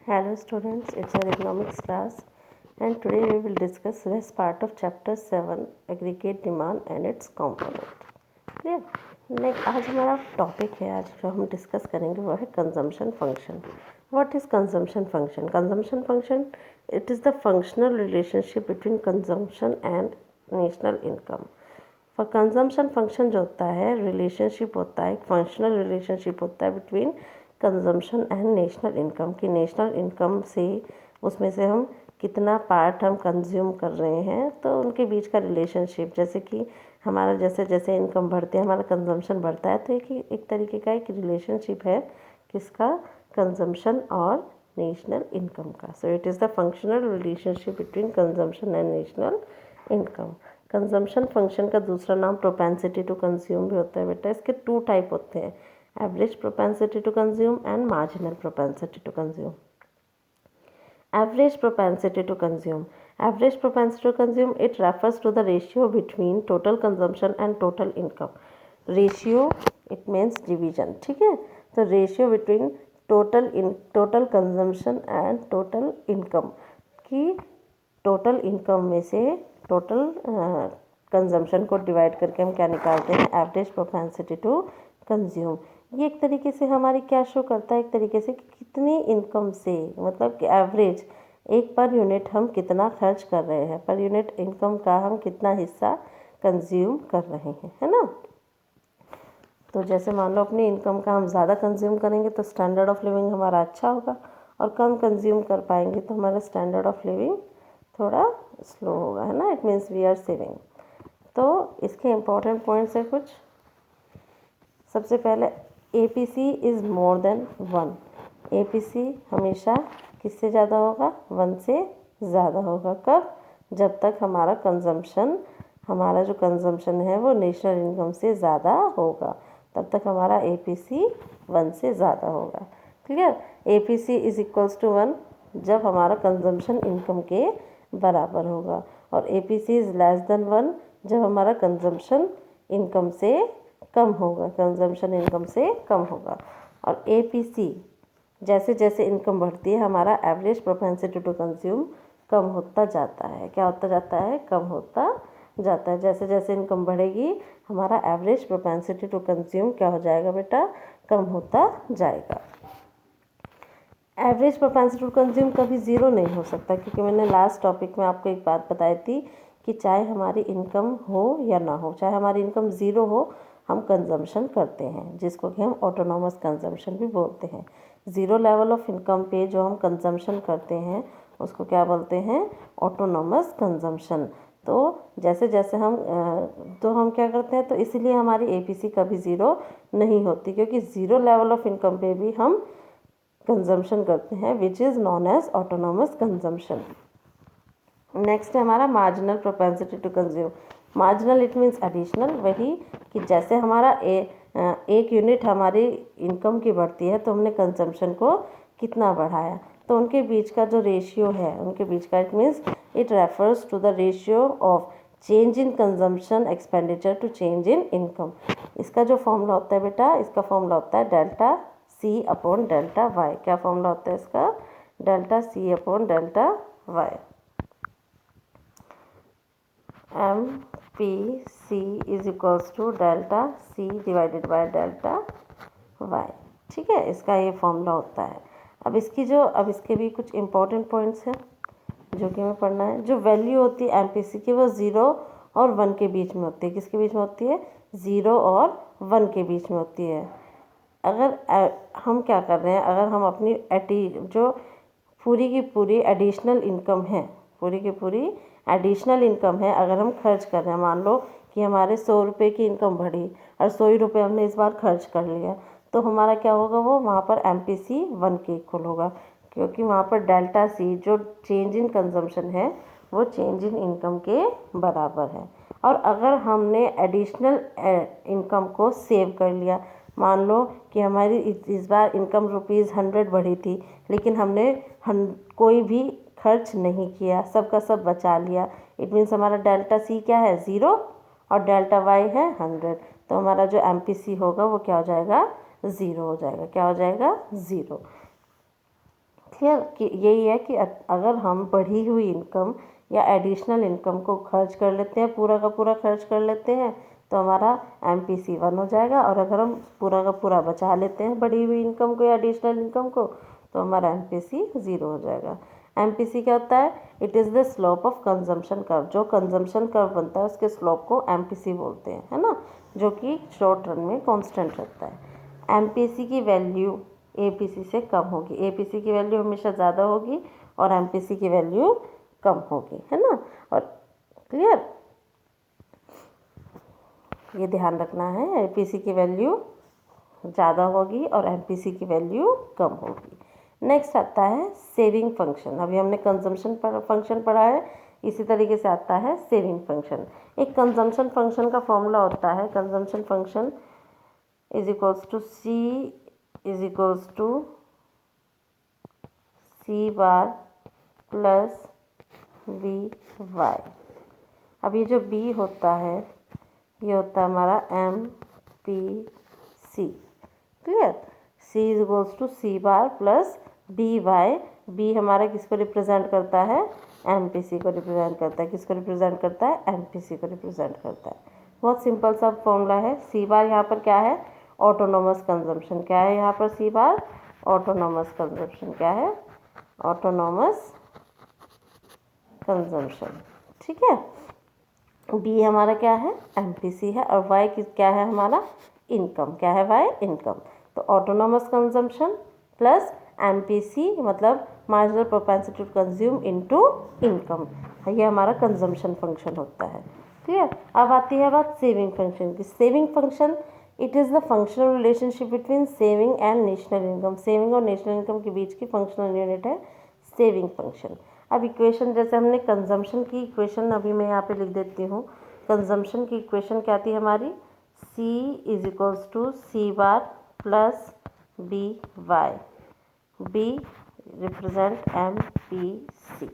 Hello students, it's our economics class and today we will discuss rest part of chapter 7 aggregate demand and its component. Clear? Next आज हमारा topic है, आज जो हम discuss करेंगे वो है consumption function. What is consumption function? Consumption function it is the functional relationship between consumption and national income. For consumption function जो होता है रिलेशनशिप होता है, एक फंक्शनल रिलेशनशिप होता है between consumption and national income की नेशनल इनकम से उसमें से हम कितना पार्ट हम कंज्यूम कर रहे हैं, तो उनके बीच का रिलेशनशिप. जैसे कि हमारा जैसे जैसे इनकम बढ़ती है हमारा कंजम्पशन बढ़ता है, तो एक तरीके का एक रिलेशनशिप है किसका, कंजम्पशन और नेशनल इनकम का. So it is the functional relationship between consumption and national income. Consumption function का दूसरा नाम प्रोपेंसिटी टू कंज्यूम भी होता है बेटा. इसके 2 टाइप होते हैं, average propensity to consume and marginal propensity to consume. Average propensity to consume. Average propensity to consume, it refers to the ratio between total consumption and total income. Ratio, it means division. ठीक है, तो ratio between total consumption and total income की total income में से total consumption को divide करके हम क्या निकालते हैं, average propensity to consume. ये एक तरीके से हमारी क्या शो करता है, एक तरीके से कि कितनी इनकम से, मतलब कि एवरेज एक पर यूनिट हम कितना खर्च कर रहे हैं, पर यूनिट इनकम का हम कितना हिस्सा कंज्यूम कर रहे हैं, है ना. तो जैसे मान लो अपनी इनकम का हम ज़्यादा कंज्यूम करेंगे तो स्टैंडर्ड ऑफ लिविंग हमारा अच्छा होगा, और कम कंज्यूम कर पाएंगे तो हमारा स्टैंडर्ड ऑफ लिविंग थोड़ा स्लो होगा, है ना. It means we are saving. तो इसके इम्पोर्टेंट पॉइंट्स है कुछ. सबसे पहले APC is more than 1. APC हमेशा किससे ज़्यादा होगा, 1 से ज़्यादा होगा. कब, जब तक हमारा जो कंजम्पशन है वो नेशनल इनकम से ज़्यादा होगा, तब तक हमारा APC 1 से ज़्यादा होगा. Clear. APC is equals to 1 जब हमारा कंजम्पशन इनकम के बराबर होगा, और APC इज़ लेस देन 1 जब हमारा कंजम्पशन इनकम से कम होगा, कंजम्पशन इनकम से कम होगा. और APC जैसे जैसे इनकम बढ़ती है हमारा एवरेज प्रोपेंसिटी टू कंज्यूम कम होता जाता है. क्या होता जाता है, कम होता जाता है. जैसे जैसे इनकम बढ़ेगी हमारा एवरेज प्रोपेंसिटी टू कंज्यूम क्या हो जाएगा बेटा, कम होता जाएगा. एवरेज प्रोपेंसिटी टू कंज्यूम कभी ज़ीरो नहीं हो सकता, क्योंकि मैंने लास्ट टॉपिक में आपको एक बात बताई थी कि चाहे हमारी इनकम हो या ना हो, चाहे हमारी इनकम ज़ीरो हो, हम कंजम्पशन करते हैं, जिसको कि हम ऑटोनॉमस कंजम्पशन भी बोलते हैं. ज़ीरो लेवल ऑफ इनकम पे जो हम कंजम्पशन करते हैं उसको क्या बोलते हैं, ऑटोनॉमस कंजम्पशन. तो जैसे जैसे हम क्या करते हैं, तो इसीलिए हमारी APC कभी ज़ीरो नहीं होती, क्योंकि ज़ीरो लेवल ऑफ इनकम पे भी हम कंजम्पशन करते हैं, which is known as autonomous consumption. Next है हमारा marginal propensity to consume. Marginal it means additional. वही कि जैसे हमारा एक यूनिट हमारी इनकम की बढ़ती है तो हमने कंजम्पशन को कितना बढ़ाया, तो उनके बीच का जो रेशियो है, उनके बीच का, it means it refers to the ratio of change in consumption expenditure to change in income. इसका जो फॉर्मूला होता है बेटा, इसका फॉर्मूला होता है delta C upon delta y. क्या फॉर्मूला होता है इसका, delta C upon delta y. MPC is equals to delta C divided by delta y. ठीक है, इसका ये फॉर्मूला होता है. अब इसके भी कुछ इम्पोर्टेंट पॉइंट्स हैं जो कि हमें पढ़ना है. जो वैल्यू होती है MPC की वो 0 और 1 के बीच में होती है. किसके बीच में होती है, 0 और 1 के बीच में होती है. अगर हम क्या कर रहे हैं, अगर हम अपनी जो पूरी की पूरी एडिशनल इनकम है, पूरी की पूरी एडिशनल इनकम है, अगर हम खर्च कर रहे हैं, मान लो कि हमारे 100 रुपये की इनकम बढ़ी और 100 ही रुपये हमने इस बार खर्च कर लिया, तो हमारा क्या होगा, वो वहाँ पर MPC 1 के इक्वल होगा, क्योंकि वहाँ पर डेल्टा C जो चेंज इन कंजम्पशन है वो चेंज इन इनकम के बराबर है. और अगर हमने एडिशनल इनकम को सेव कर लिया, मान लो कि हमारी इस बार इनकम ₹100 बढ़ी थी, लेकिन हमने कोई भी खर्च नहीं किया, सबका सब बचा लिया, इट मीन्स हमारा डेल्टा C क्या है, 0 और डेल्टा वाई है 100, तो हमारा जो MPC होगा वो क्या हो जाएगा, 0 हो जाएगा. क्या हो जाएगा, 0. क्लियर कि यही है कि अगर हम बढ़ी हुई इनकम या एडिशनल इनकम को खर्च कर लेते हैं, पूरा का पूरा खर्च कर लेते हैं, तो हमारा MPC 1 हो जाएगा। और अगर हम पूरा का पूरा बचा लेते हैं बढ़ी हुई इनकम को या एडिशनल इनकम को, तो हमारा MPC 0 हो जाएगा। MPC क्या होता है? It is the slope of consumption curve. जो कंजम्पशन कर्व बनता है उसके स्लोप को MPC बोलते हैं, है ना, जो कि शॉर्ट रन में कांस्टेंट रहता है। MPC की वैल्यू APC से कम होगी। APC की वैल्यू हमेशा ज़्यादा होगी और MPC की वैल्यू कम होगी, है ना। और क्लियर, ये ध्यान रखना है, APC की वैल्यू ज़्यादा होगी और MPC की वैल्यू कम होगी। नेक्स्ट आता है सेविंग फंक्शन। अभी हमने कंजम्पशन फंक्शन पढ़ा है, इसी तरीके से आता है सेविंग फंक्शन। एक कंजम्पशन फंक्शन का फॉर्मूला होता है, consumption function is equals to C bar plus BY। अब ये जो B होता है ये होता है हमारा MPC। Clear, C is equals to C bar plus BY। B हमारा किसको रिप्रेजेंट करता है? MPC को रिप्रेजेंट करता है। किसको रिप्रेजेंट करता है? MPC को रिप्रेजेंट करता है। बहुत सिंपल सा फॉर्मूला है। C बार यहाँ पर क्या है? Autonomous consumption. क्या है यहाँ पर C बार? Autonomous consumption. क्या है? Autonomous consumption. ठीक है। B हमारा क्या है? MPC है। और Y क्या है हमारा? इनकम। क्या है Y? इनकम। तो ऑटोनोमस कंजम्पशन प्लस MPC मतलब marginal propensity to consume into income, ये हमारा कंजम्पशन फंक्शन होता है। क्लियर। अब आती है बात सेविंग फंक्शन की। Saving function it is the functional relationship between saving and national income. Saving और नेशनल इनकम के बीच की फंक्शनल यूनिट है सेविंग फंक्शन। अब इक्वेशन जैसे हमने कंजम्पशन की इक्वेशन अभी मैं यहाँ पे लिख देती हूँ। कंजम्पशन की इक्वेशन क्या थी हमारी? C is equals to C bar plus BY। B represent MPC।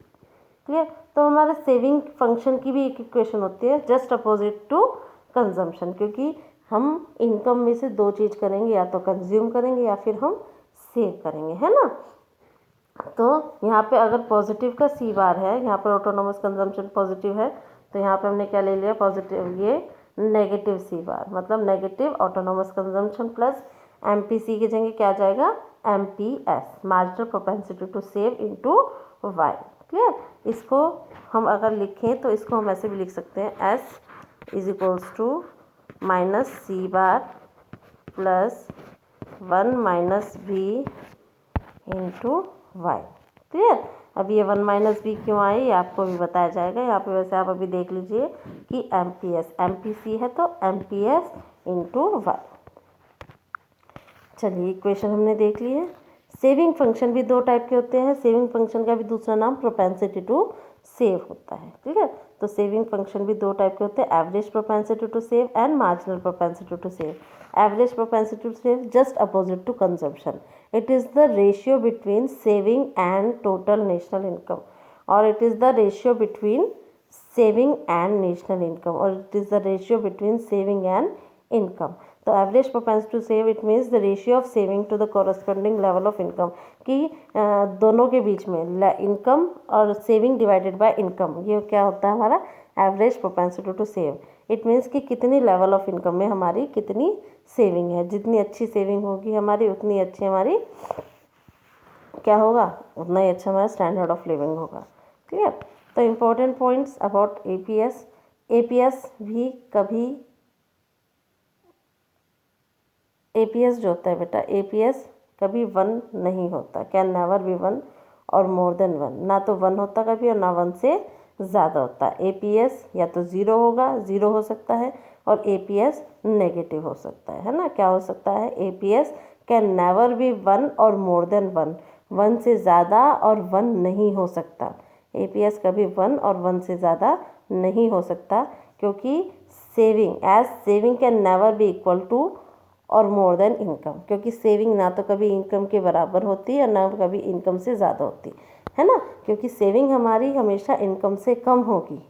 Clear. तो हमारे सेविंग फंक्शन की भी एक इक्वेशन होती है जस्ट अपोजिट टू कंजम्पशन, क्योंकि हम इनकम में से दो चीज़ करेंगे, या तो कंज्यूम करेंगे या फिर हम सेव करेंगे, है ना। तो यहाँ पे अगर पॉजिटिव का C बार है, यहाँ पर ऑटोनोमस कंजम्पशन पॉजिटिव है, तो यहाँ पे हमने क्या ले लिया? पॉजिटिव, ये नेगेटिव C बार मतलब negative autonomous consumption plus MPC की जगह क्या आ जाएगा? MPS, marginal propensity to save into Y। Clear. इसको हम अगर लिखें तो इसको हम ऐसे भी लिख सकते हैं, S is equals to minus C bar plus 1 minus B into Y। Clear. अब ये 1 माइनस B क्यों आई, ये आपको भी बताया जाएगा। यहाँ पे वैसे आप अभी देख लीजिए कि MPS MPC है तो MPS इंटू Y। चलिए इक्वेशन हमने देख ली है। सेविंग फंक्शन भी दो टाइप के होते हैं। सेविंग फंक्शन का भी दूसरा नाम प्रोपेंसिटी टू सेव होता है। ठीक है। तो सेविंग फंक्शन भी दो टाइप के होते हैं, average propensity to save and marginal propensity to save. Average propensity to save just opposite to consumption. It is the ratio between saving and total national income, और it is the ratio between saving and national income, और it is the ratio between saving and income. तो average propensity to save it means the ratio of saving to the corresponding level of income, कि दोनों के बीच में income और saving divided by income, ये क्या होता है हमारा average propensity to save. It means कि कितनी लेवल ऑफ इनकम में हमारी कितनी सेविंग है। जितनी अच्छी सेविंग होगी हमारी उतनी अच्छी हमारी क्या होगा, उतना ही अच्छा हमारा स्टैंडर्ड ऑफ लिविंग होगा। क्लियर। तो important points about APS। APS भी कभी APS जो होता है बेटा, APS कभी 1 नहीं होता, कैन नेवर बी 1 और मोर देन 1, ना तो 1 होता कभी और ना 1 से ज़्यादा होता है। APS या तो 0 होगा, 0 हो सकता है, और APS नेगेटिव हो सकता है ना। क्या हो सकता है? APS कैन नेवर बी 1 और मोर देन 1, 1 से ज़्यादा और 1 नहीं हो सकता। APS कभी 1 और 1 से ज़्यादा नहीं हो सकता, क्योंकि saving can never be equal to और मोर देन इनकम, क्योंकि सेविंग ना तो कभी इनकम के बराबर होती है और ना कभी इनकम से ज़्यादा होती है ना, क्योंकि सेविंग हमारी हमेशा इनकम से कम होगी।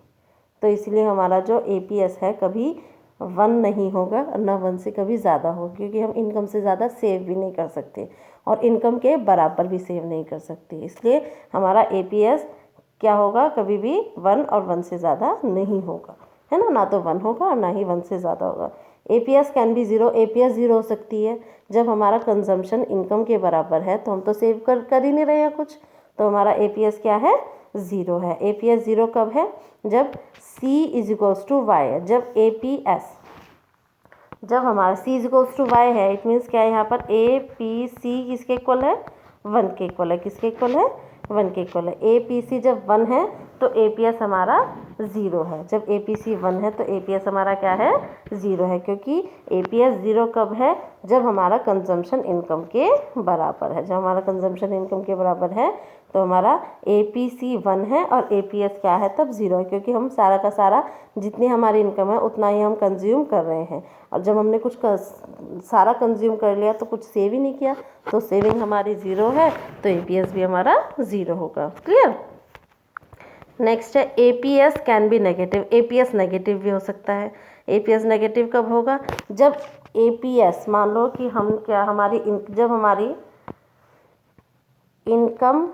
तो इसलिए हमारा जो APS है कभी वन नहीं होगा और ना वन से कभी ज़्यादा होगा, क्योंकि हम इनकम से ज़्यादा सेव भी नहीं कर सकते और इनकम के बराबर भी सेव नहीं कर सकते। इसलिए हमारा एपीएस क्या होगा, कभी भी वन और वन से ज़्यादा नहीं होगा, है ना, ना तो वन होगा और ना ही वन से ज़्यादा होगा। APS can be zero, APS zero हो सकती है जब हमारा कंजम्पशन इनकम के बराबर है, तो हम तो सेव कर ही नहीं रहे हैं कुछ, तो हमारा एपीएस क्या है, ज़ीरो है। एपीएस ज़ीरो कब है, जब सी इज इक्वल्स टू वाई है। जब एपीएस, जब हमारा सी इज इक्वल्स टू वाई है, इट मीन्स क्या है, यहाँ पर ए पी सी किसके इक्वल है, वन के इक्वल है। किसके इक्वल है, वन के इक्वल है। ए पी सी जब वन है तो एपीएस हमारा ज़ीरो है। जब ए पी सी वन है तो एपीएस हमारा क्या है, ज़ीरो है, क्योंकि एपीएस ज़ीरो कब है, जब हमारा कंजम्पशन इनकम के बराबर है। जब हमारा कंजम्पशन इनकम के बराबर है तो हमारा एपीसी वन है और एपीएस क्या है, तब ज़ीरो है, क्योंकि हम सारा का सारा जितनी हमारी इनकम है उतना ही हम कंज्यूम कर रहे हैं, और जब हमने कुछ सारा कंज्यूम कर लिया तो कुछ सेव ही नहीं किया, तो सेविंग हमारी ज़ीरो है, तो एपीएस भी हमारा ज़ीरो होगा। क्लियर। नेक्स्ट है APS can be negative. APS negative भी हो सकता है। एपीएस नेगेटिव कब होगा, जब एपीएस, मान लो कि हम क्या, जब हमारी इनकम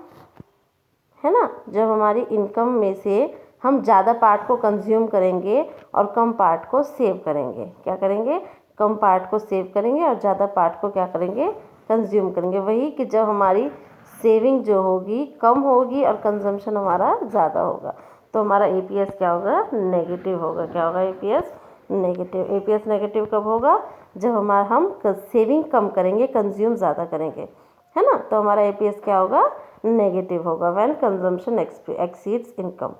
है ना, जब हमारी इनकम में से हम ज़्यादा पार्ट को कंज्यूम करेंगे और कम पार्ट को सेव करेंगे। क्या करेंगे, कम पार्ट को सेव करेंगे और ज़्यादा पार्ट को क्या करेंगे, कंज्यूम करेंगे। वही कि जब हमारी सेविंग जो होगी कम होगी और कंजम्पशन हमारा ज़्यादा होगा, तो हमारा एपीएस क्या होगा, नेगेटिव होगा। क्या होगा, एपीएस नेगेटिव। एपीएस नेगेटिव कब होगा, जब हम सेविंग कम करेंगे, कंज्यूम ज़्यादा करेंगे, है ना, तो हमारा एपीएस क्या होगा, नेगेटिव होगा। When consumption exceeds income.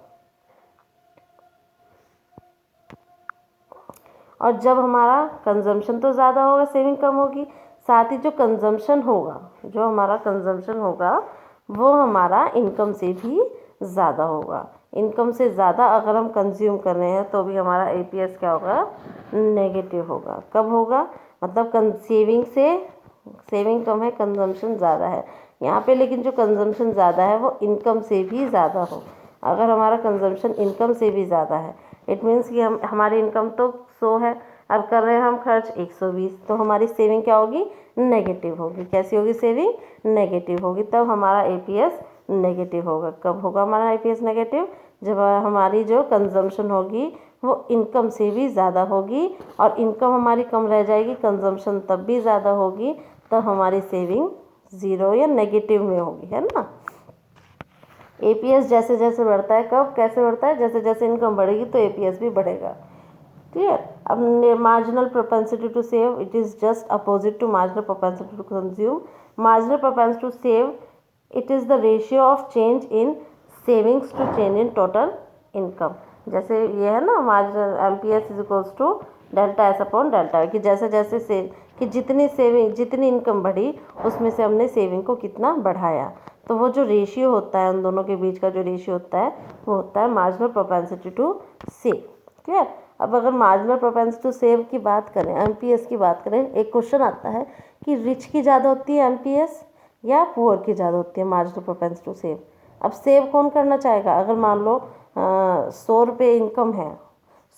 और जब हमारा कंजम्पशन तो ज़्यादा होगा, सेविंग कम होगी, साथ ही जो कंजम्पशन होगा, जो हमारा कंजम्पशन होगा वो हमारा इनकम से भी ज़्यादा होगा। इनकम से ज़्यादा अगर हम कंज्यूम कर रहे हैं तो भी हमारा एपीएस क्या होगा, नेगेटिव होगा। कब होगा, मतलब सेविंग कम है, कंजम्पशन ज़्यादा है यहाँ पे, लेकिन जो कंजम्पशन ज़्यादा है वो इनकम से भी ज़्यादा हो। अगर हमारा कंजम्पशन इनकम से भी ज़्यादा है, इट मीन्स कि हमारी इनकम तो 100 है, अब कर रहे हैं हम खर्च 120, तो हमारी सेविंग क्या होगी, नेगेटिव होगी। कैसी होगी, सेविंग नेगेटिव होगी, तब हमारा एपीएस नेगेटिव होगा। कब होगा हमारा एपीएस नेगेटिव, जब हमारी जो कंजम्पशन होगी वो इनकम से भी ज़्यादा होगी और इनकम हमारी कम रह जाएगी, कंजम्पशन तब भी ज़्यादा होगी, तब हमारी सेविंग ज़ीरो या नेगेटिव में होगी, है ना। एपीएस जैसे जैसे बढ़ता है, कब कैसे बढ़ता है, जैसे जैसे इनकम बढ़ेगी तो एपीएस भी बढ़ेगा। क्लियर। अब marginal propensity to save, it is just opposite to marginal propensity to consume. Marginal propensity to save, it is the ratio of change in savings to change in total income. जैसे ये है ना, marginal MPS is equals to delta S upon delta, कि जैसे जैसे से कि जितनी इनकम बढ़ी उसमें से हमने सेविंग को कितना बढ़ाया, तो वो जो रेशियो होता है उन दोनों के बीच का जो रेशियो होता है वो होता है marginal propensity to save. Clear. अब अगर मार्जिनल प्रोपेंसिटी टू सेव की बात करें, एमपीएस की बात करें, एक क्वेश्चन आता है कि रिच की ज़्यादा होती है एमपीएस या पुअर की ज़्यादा होती है मार्जिनल प्रोपेंसिटी टू सेव। अब सेव कौन करना चाहेगा, अगर मान लो 100 रुपये इनकम है,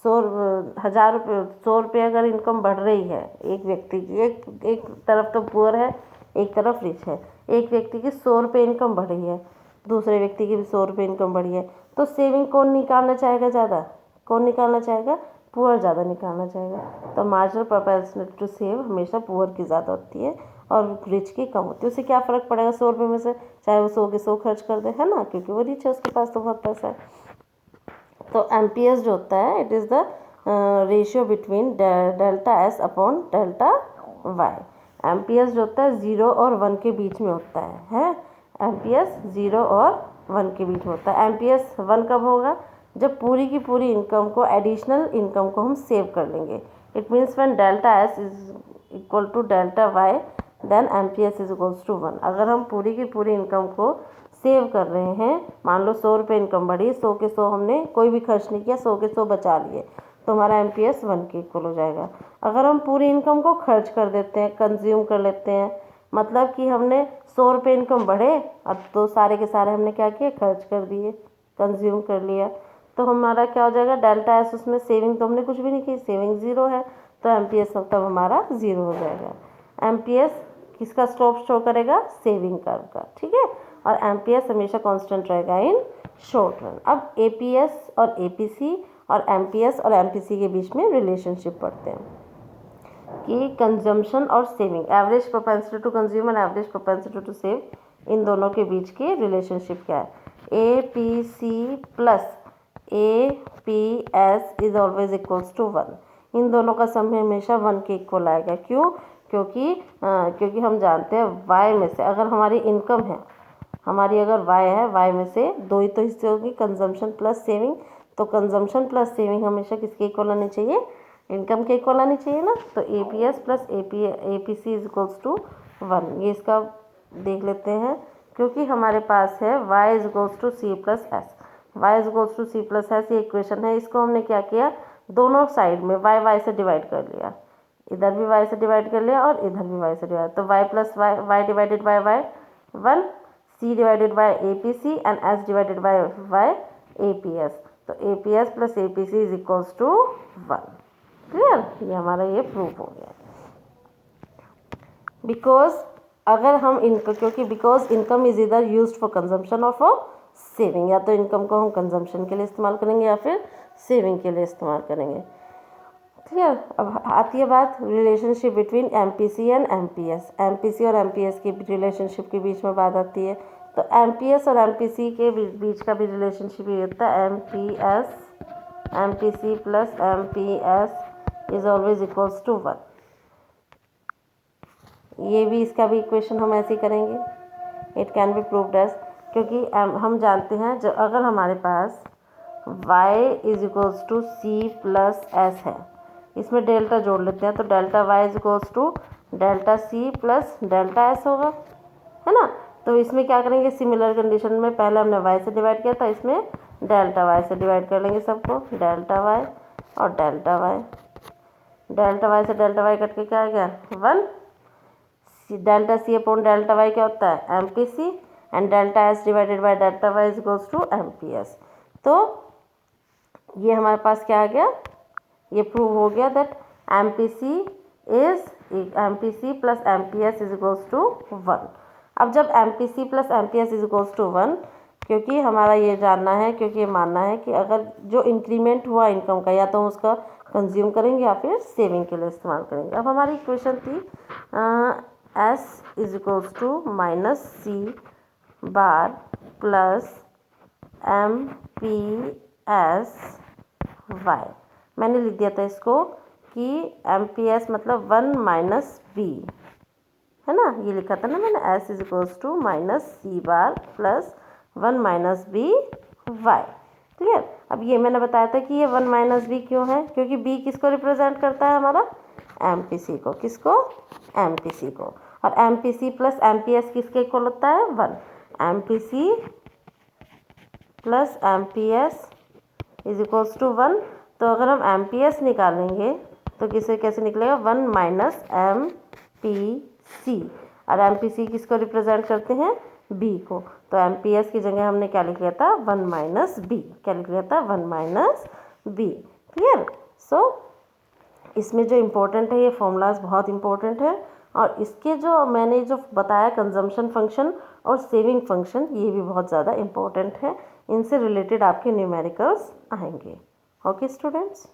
100 रुपये अगर इनकम बढ़ रही है एक व्यक्ति की, एक तरफ तो पुअर है एक तरफ रिच है, एक व्यक्ति की 100 रुपये इनकम बढ़ रही है, दूसरे व्यक्ति की भी 100 रुपये इनकम बढ़ी है, तो सेविंग कौन निकालना चाहेगा ज़्यादा, कौन निकालना चाहेगा, पुअर ज़्यादा निकालना चाहेगा। तो मार्जिनल प्रोपेंसिटी टू सेव हमेशा पुअर की ज़्यादा होती है और रिच की कम होती है। उससे क्या फ़र्क पड़ेगा 100 रुपये में से, चाहे वो 100 के 100 खर्च कर दे, है ना, क्योंकि वो रिच है, उसके पास तो बहुत पैसा है। तो एमपीएस जो होता है, it is the ratio between delta S upon delta y. MPS जो होता है 0 और 1 के बीच में होता है एमपीएस 0 और 1 के बीच में होता है। एमपीएस 1 कब होगा, जब पूरी की पूरी इनकम को, एडिशनल इनकम को हम सेव कर लेंगे। It means when delta S is equal to delta y then MPS is equals to 1। अगर हम पूरी की पूरी इनकम को सेव कर रहे हैं, मान लो 100 रुपये इनकम बढ़ी, 100 के 100 हमने कोई भी खर्च नहीं किया, 100 के 100 बचा लिए, तो हमारा एमपीएस 1 के इक्वल हो जाएगा। अगर हम पूरी इनकम को खर्च कर देते हैं, कंज्यूम कर लेते हैं, मतलब कि हमने 100 रुपये इनकम बढ़े, अब तो सारे के सारे हमने क्या किए, खर्च कर दिए, कंज्यूम कर लिया, तो हमारा क्या हो जाएगा, डेल्टा एस, उसमें सेविंग तो हमने कुछ भी नहीं की, सेविंग 0 है, तो एमपीएस मतलब हमारा 0 हो जाएगा। एमपीएस किसका स्लोप शो करेगा, सेविंग कर्व का, ठीक है। और एमपीएस हमेशा कांस्टेंट रहेगा इन शॉर्ट रन। अब एपीएस और एपीसी और एमपीएस और एमपीसी के बीच में रिलेशनशिप पढ़ते हैं कि कंजम्पशन और saving, average propensity to consume and average propensity to save, इन दोनों के बीच की रिलेशनशिप क्या है। A P C plus A P S is always equals to 1। इन दोनों का सम हमेशा 1 के इक्वल आएगा। क्यों? क्योंकि हम जानते हैं वाई में से अगर हमारी इनकम है, हमारी अगर वाई है, वाई में से दो ही तो हिस्से होगी, कंजम्पशन प्लस सेविंग। तो कंजम्पशन प्लस सेविंग हमेशा किसके इक्वल आनी चाहिए, इनकम के इक्वल आनी चाहिए ना। तो A P S plus A P C is equals to 1। ये इसका देख लेते हैं, क्योंकि हमारे पास है y is equals to C plus S, y is equals to C plus S, ये इक्वेशन है। इसको हमने क्या किया, दोनों साइड में y से डिवाइड कर लिया, इधर भी y से डिवाइड कर लिया और इधर भी y से डिवाइड, तो y plus Y divided by y 1, c divided by A P C and s divided by y A P S. तो A P S plus A P C is equals to 1। Clear? ये हमारा ये proof हो गया। Because अगर हम income, क्योंकि because income is इधर यूज्ड फॉर कंजम्पशन और फॉर सेविंग, या तो इनकम को हम कंजम्पशन के लिए इस्तेमाल करेंगे या फिर सेविंग के लिए इस्तेमाल करेंगे। क्लियर? अब आती है बात relationship between MPC and MPS. MPC और एमपीएस की रिलेशनशिप के बीच में बात आती है। तो एमपीएस और एमपीसी के बीच का भी रिलेशनशिप ये होता है, MPC plus MPS is always equals to 1। ये भी, इसका भी इक्वेशन हम ऐसे ही करेंगे, it can be proved as, क्योंकि हम जानते हैं जो अगर हमारे पास y is equals to C plus S है, इसमें डेल्टा जोड़ लेते हैं, तो delta y is equals to delta C plus delta S होगा, है ना। तो इसमें क्या करेंगे, सिमिलर कंडीशन में पहले हमने y से डिवाइड किया था, इसमें डेल्टा y से डिवाइड कर लेंगे सबको, डेल्टा y और डेल्टा y। डेल्टा y से डेल्टा y कट के क्या आ गया, 1। Delta C upon delta y क्या होता है, M P C, and delta S divided by delta y is equals to M P S. तो ये हमारे पास क्या आ गया, ये प्रूव हो गया that M P C plus M P S is equals to 1। अब जब M P C plus M P S is equals to 1, क्योंकि हमारा ये जानना है, क्योंकि ये मानना है कि अगर जो इंक्रीमेंट हुआ इनकम का, या तो हम उसका कंज्यूम करेंगे या फिर सेविंग के लिए इस्तेमाल करेंगे। अब हमारी इक्वेशन थी S is equals to minus C bar plus M P S y. मैंने लिख दिया था इसको कि एम पी एस मतलब 1 माइनस बी, है ना, ये लिखा था ना मैंने, S is equals to minus C bar plus 1 minus B y. Clear? अब ये मैंने बताया था कि ये 1 माइनस बी क्यों है, क्योंकि बी किसको रिप्रेजेंट करता है, हमारा एमपीसी को। किसको? एमपीसी को। और एमपीसी प्लस एमपीएस किसके इक्वल होता है, 1। MPC plus MPS is equals to 1। तो अगर हम एमपीएस निकालेंगे तो कैसे निकलेगा, 1 माइनस एमपीसी। और एमपीसी किसको रिप्रेजेंट करते हैं, बी को। तो एमपीएस की जगह हमने क्या लिख लिया था, 1 माइनस बी। क्या लिख लिया था, 1 माइनस बी। क्लियर? सो इसमें जो इम्पोर्टेंट है, ये फॉर्मूलाज बहुत इंपॉर्टेंट है, और इसके जो मैंने जो बताया कंजम्पशन फंक्शन और सेविंग फंक्शन, ये भी बहुत ज़्यादा इम्पोर्टेंट है। इनसे रिलेटेड आपके न्यूमेरिकल्स आएंगे। Okay students.